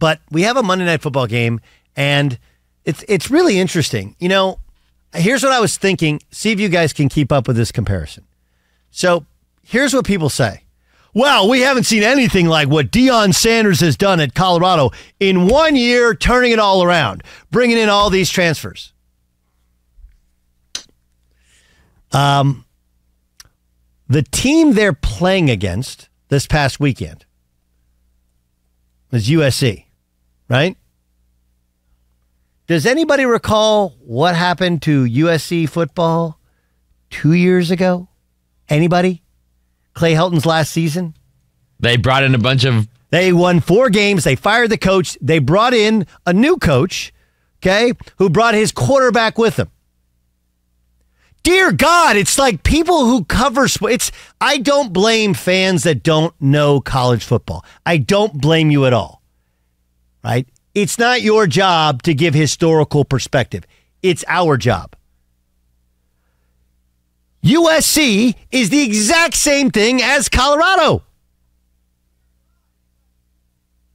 But we have a Monday Night Football game, and it's really interesting. You know, here's what I was thinking. See if you guys can keep up with this comparison. So here's what people say. Well, we haven't seen anything like what Deion Sanders has done at Colorado in 1 year, turning it all around, bringing in all these transfers. The team they're playing against this past weekend was USC, right? Does anybody recall what happened to USC football 2 years ago? Anybody? Clay Helton's last season? They brought in a bunch of... They won 4 games. They fired the coach. They brought in a new coach, okay, who brought his quarterback with him. Dear God, it's like people who cover sports. I don't blame fans that don't know college football. I don't blame you at all, right? It's not your job to give historical perspective. It's our job. USC is the exact same thing as Colorado.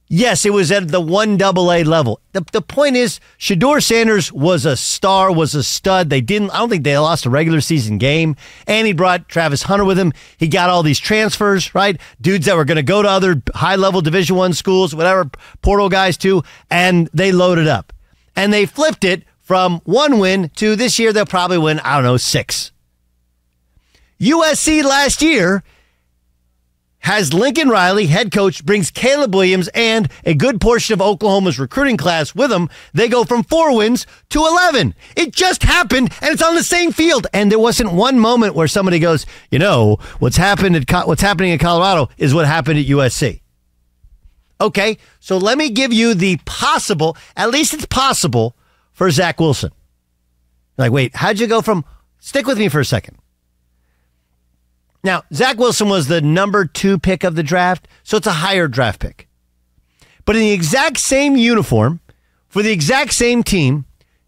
Yes, it was at the 1AA level. The point is, Shedeur Sanders was a star, was a stud. I don't think they lost a regular season game. And he brought Travis Hunter with him. He got all these transfers, right? Dudes that were going to go to other high-level Division I schools, whatever, portal guys too, and they loaded up. And they flipped it from 1 win to this year they'll probably win, 6. USC last year has Lincoln Riley, head coach, brings Caleb Williams and a good portion of Oklahoma's recruiting class with them. They go from 4 wins to 11. It just happened, and it's on the same field. And there wasn't one moment where somebody goes, what's happening in Colorado is what happened at USC. Okay, so let me give you the possible, at least it's possible, for Zach Wilson. Like, wait, how'd you go from, stick with me for a second. Now, Zach Wilson was the number 2 pick of the draft, so it's a higher draft pick. But in the exact same uniform, for the exact same team,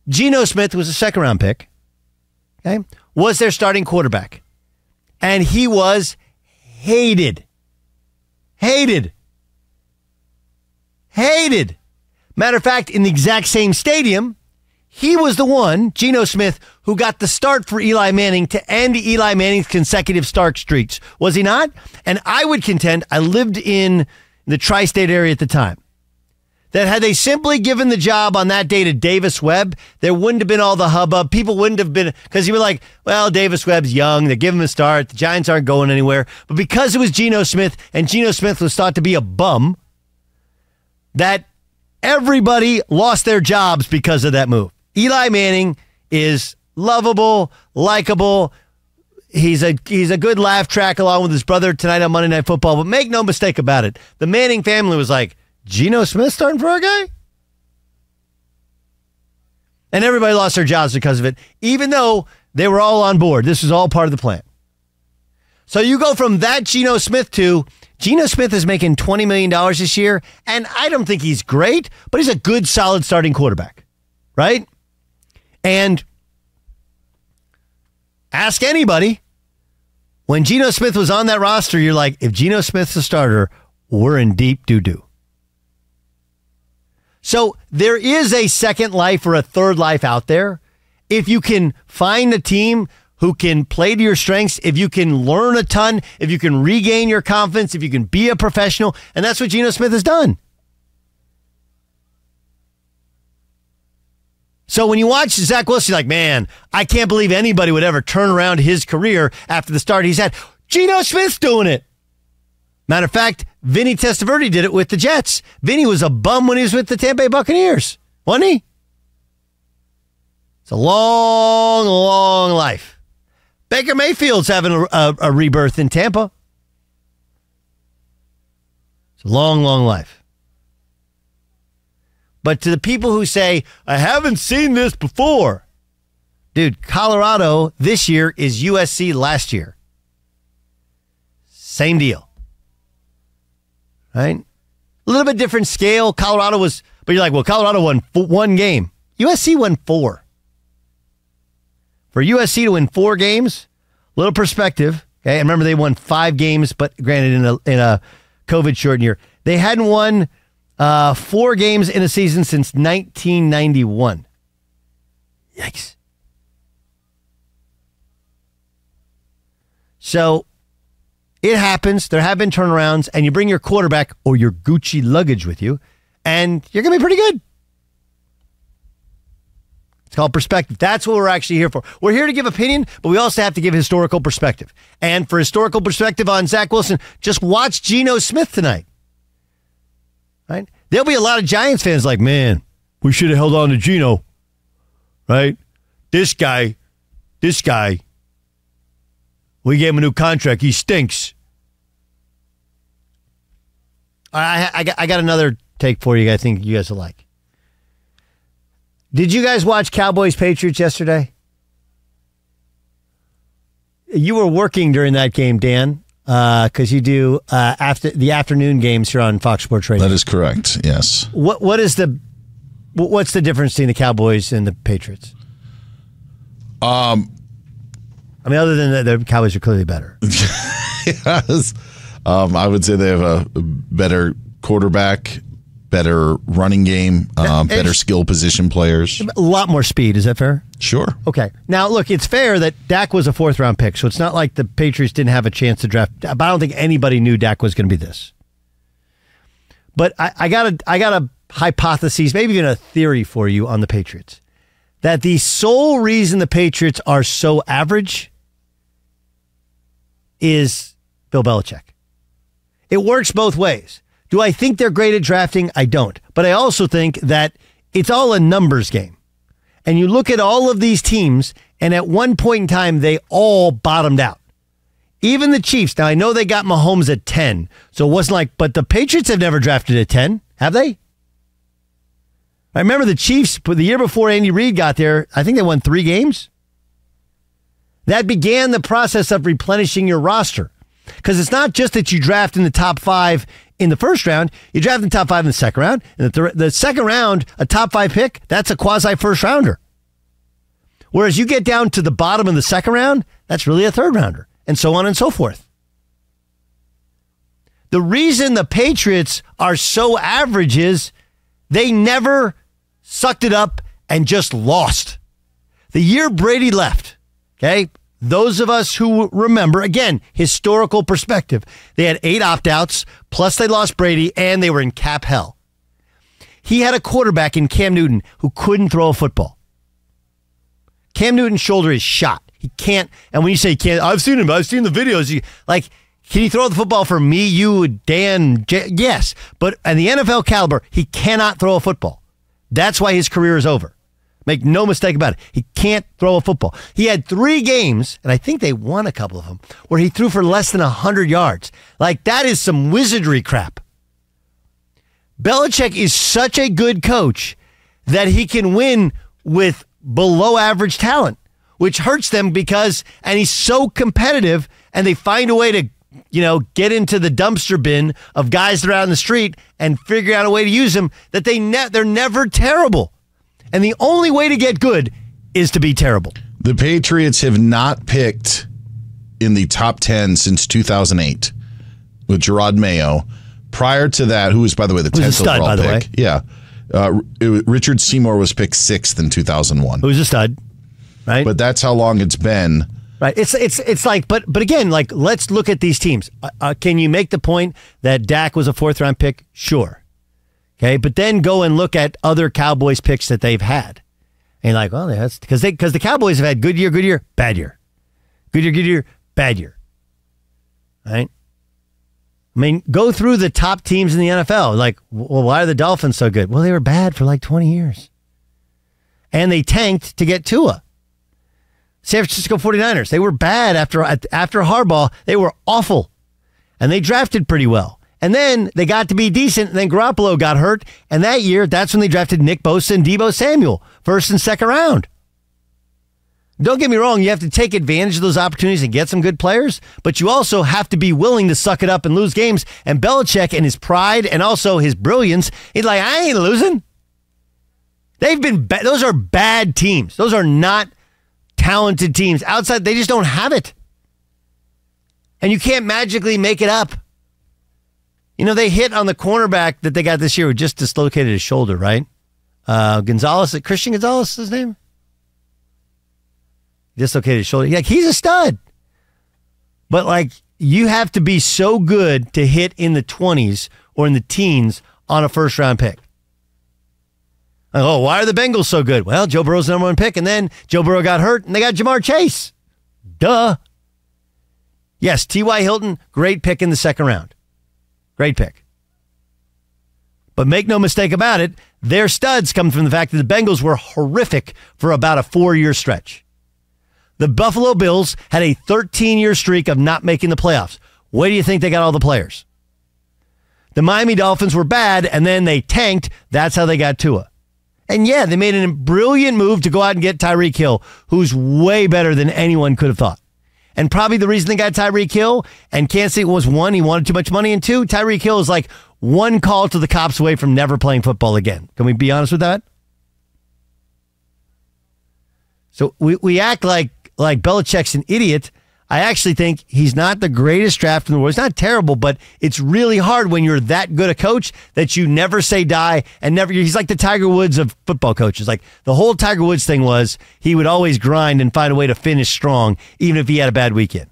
Geno Smith was a second-round pick, okay, was their starting quarterback. And he was hated. Hated. Hated. Matter of fact, in the exact same stadium, he was the one, Geno Smith, who got the start for Eli Manning to end Eli Manning's consecutive start streaks. Was he not? And I would contend, I lived in the tri-state area at the time, that had they simply given the job on that day to Davis Webb, there wouldn't have been all the hubbub. People wouldn't have been, because you were like, well, Davis Webb's young. They give him a start. The Giants aren't going anywhere. But because it was Geno Smith, and Geno Smith was thought to be a bum, that everybody lost their jobs because of that move. Eli Manning is lovable, likable. He's a good laugh track along with his brother tonight on Monday Night Football. But make no mistake about it, the Manning family was like, Geno Smith starting for our guy? And everybody lost their jobs because of it, even though they were all on board. This was all part of the plan. So you go from that Geno Smith to Geno Smith is making $20 million this year, and I don't think he's great, but he's a good, solid starting quarterback, right? And ask anybody, when Geno Smith was on that roster, you're like, if Geno Smith's a starter, we're in deep doo-doo. So there is a second life or a third life out there. If you can find a team who can play to your strengths, if you can learn a ton, if you can regain your confidence, if you can be a professional, and that's what Geno Smith has done. So when you watch Zach Wilson, you're like, man, I can't believe anybody would ever turn around his career after the start he's had. Geno Smith's doing it. Matter of fact, Vinny Testaverde did it with the Jets. Vinny was a bum when he was with the Tampa Bay Buccaneers, wasn't he? It's a long, long life. Baker Mayfield's having a rebirth in Tampa. It's a long, long life. But to the people who say, I haven't seen this before. Dude, Colorado this year is USC last year. Same deal. Right? A little bit different scale. Colorado was, but you're like, well, Colorado won 1 game. USC won 4. For USC to win 4 games, little perspective. Okay, and remember they won 5 games, but granted in a COVID shortened year. They hadn't won 4 games in a season since 1991. Yikes. So it happens. There have been turnarounds, and you bring your quarterback or your Gucci luggage with you, and you're going to be pretty good. It's called perspective. That's what we're actually here for. We're here to give opinion, but we also have to give historical perspective. And for historical perspective on Zach Wilson, just watch Geno Smith tonight. Right? There'll be a lot of Giants fans like, man, we should have held on to Geno. Right? This guy, we gave him a new contract. He stinks. I got another take for you I think you guys will like. Did you guys watch Cowboys-Patriots yesterday? You were working during that game, Dan, because you do after the afternoon games here on Fox Sports Radio. That is correct, yes. What's the difference between the Cowboys and the Patriots? I mean, other than that, the Cowboys are clearly better. Yes. I would say they have a better quarterback, better running game, better skill position players. A lot more speed. Is that fair? Sure. Okay. Now, look, it's fair that Dak was a 4th-round pick, so it's not like the Patriots didn't have a chance to draft. But I don't think anybody knew Dak was going to be this. But I got a hypothesis, maybe even a theory for you on the Patriots, that the sole reason the Patriots are so average is Bill Belichick. It works both ways. Do I think they're great at drafting? I don't. But I also think that it's all a numbers game. And you look at all of these teams, and at one point in time, they all bottomed out. Even the Chiefs. Now, I know they got Mahomes at 10, so it wasn't like, but the Patriots have never drafted at 10, have they? I remember the Chiefs, the year before Andy Reid got there, I think they won 3 games. That began the process of replenishing your roster. Because it's not just that you draft in the top 5 in the first round, you draft in the top 5 in the second round. And the second round, a top 5 pick, that's a quasi-first rounder. Whereas you get down to the bottom of the second round, that's really a third rounder, and so on and so forth. The reason the Patriots are so average is they never sucked it up and just lost. The year Brady left, okay, those of us who remember, again, historical perspective, they had 8 opt-outs, plus they lost Brady, and they were in cap hell. He had a quarterback in Cam Newton who couldn't throw a football. Cam Newton's shoulder is shot. He can't, and when you say he can't, I've seen him, I've seen the videos. Can he throw the football for me, you, Dan? Yes, but at the NFL caliber, he cannot throw a football. That's why his career is over. Make no mistake about it. He can't throw a football. He had 3 games, and I think they won a couple of them, where he threw for less than 100 yards. Like, that is some wizardry crap. Belichick is such a good coach that he can win with below average talent, which hurts them because, and he's so competitive, and they find a way to, get into the dumpster bin of guys that are out on the street and figure out a way to use them, that they're never terrible. And the only way to get good is to be terrible. The Patriots have not picked in the top 10 since 2008 with Gerard Mayo. Prior to that, who was, by the way, the 10th overall pick. Yeah. Richard Seymour was picked 6th in 2001. Who's a stud, right? But that's how long it's been. Right. It's like, but again, like, let's look at these teams. Can you make the point that Dak was a 4th-round pick? Sure. Okay, but then go and look at other Cowboys picks that they've had. And you're like, well, that's because the Cowboys have had good year, bad year. Good year, bad year. Right? I mean, go through the top teams in the NFL. Like, well, why are the Dolphins so good? Well, they were bad for like 20 years. And they tanked to get Tua. San Francisco 49ers, they were bad after Harbaugh. They were awful. And they drafted pretty well. And then they got to be decent, and then Garoppolo got hurt. And that year, that's when they drafted Nick Bosa and Deebo Samuel, 1st and 2nd round. Don't get me wrong, you have to take advantage of those opportunities and get some good players, but you also have to be willing to suck it up and lose games. And Belichick and his pride and also his brilliance, he's like, I ain't losing. Those are bad teams. Those are not talented teams. Outside, they just don't have it. And you can't magically make it up. You know, they hit on the cornerback that they got this year who just dislocated his shoulder, right? Gonzalez, Christian Gonzalez is his name? Dislocated his shoulder. Like, he's a stud. But, like, you have to be so good to hit in the 20s or in the teens on a first-round pick. Like, oh, why are the Bengals so good? Well, Joe Burrow's the number one pick, and then Joe Burrow got hurt, and they got Jamar Chase. Duh. Yes, T.Y. Hilton, great pick in the second round. Great pick. But make no mistake about it, their studs come from the fact that the Bengals were horrific for about a 4-year stretch. The Buffalo Bills had a 13-year streak of not making the playoffs. Where do you think they got all the players? The Miami Dolphins were bad, and then they tanked. That's how they got Tua. And yeah, they made a brilliant move to go out and get Tyreek Hill, who's way better than anyone could have thought. And probably the reason they got Tyreek Hill, and Kansas City was one, he wanted too much money, and two, Tyreek Hill is like one call to the cops away from never playing football again. Can we be honest with that? So we act like Belichick's an idiot. I actually think he's not the greatest draft in the world. He's not terrible, but it's really hard when you're that good a coach that you never say die and never. He's like the Tiger Woods of football coaches. Like the whole Tiger Woods thing was he would always grind and find a way to finish strong, even if he had a bad weekend.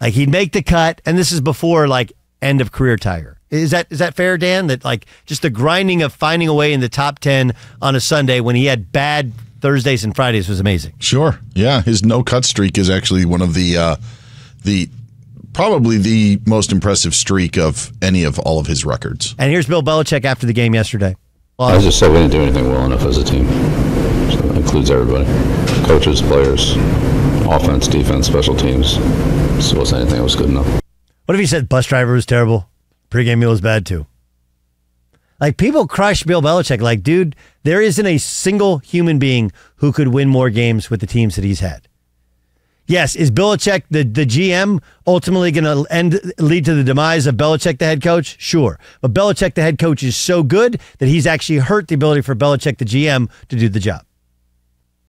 Like he'd make the cut, and this is before like end of career Tiger. Is that fair, Dan? That like just the grinding of finding a way in the top 10 on a Sunday when he had bad Thursdays and Fridays was amazing. Sure. Yeah. His no-cut streak is actually one of the probably the most impressive streak of any of all of his records. And here's Bill Belichick after the game yesterday. Well, I just said we didn't do anything well enough as a team. So it includes everybody. Coaches, players, offense, defense, special teams. This wasn't anything that was good enough. What if he said bus driver was terrible? Pre-game meal was bad too. Like, people crush Bill Belichick. Like, dude, there isn't a single human being who could win more games with the teams that he's had. Yes, is Belichick, the GM, ultimately going to lead to the demise of Belichick, the head coach? Sure. But Belichick, the head coach, is so good that he's actually hurt the ability for Belichick, the GM, to do the job.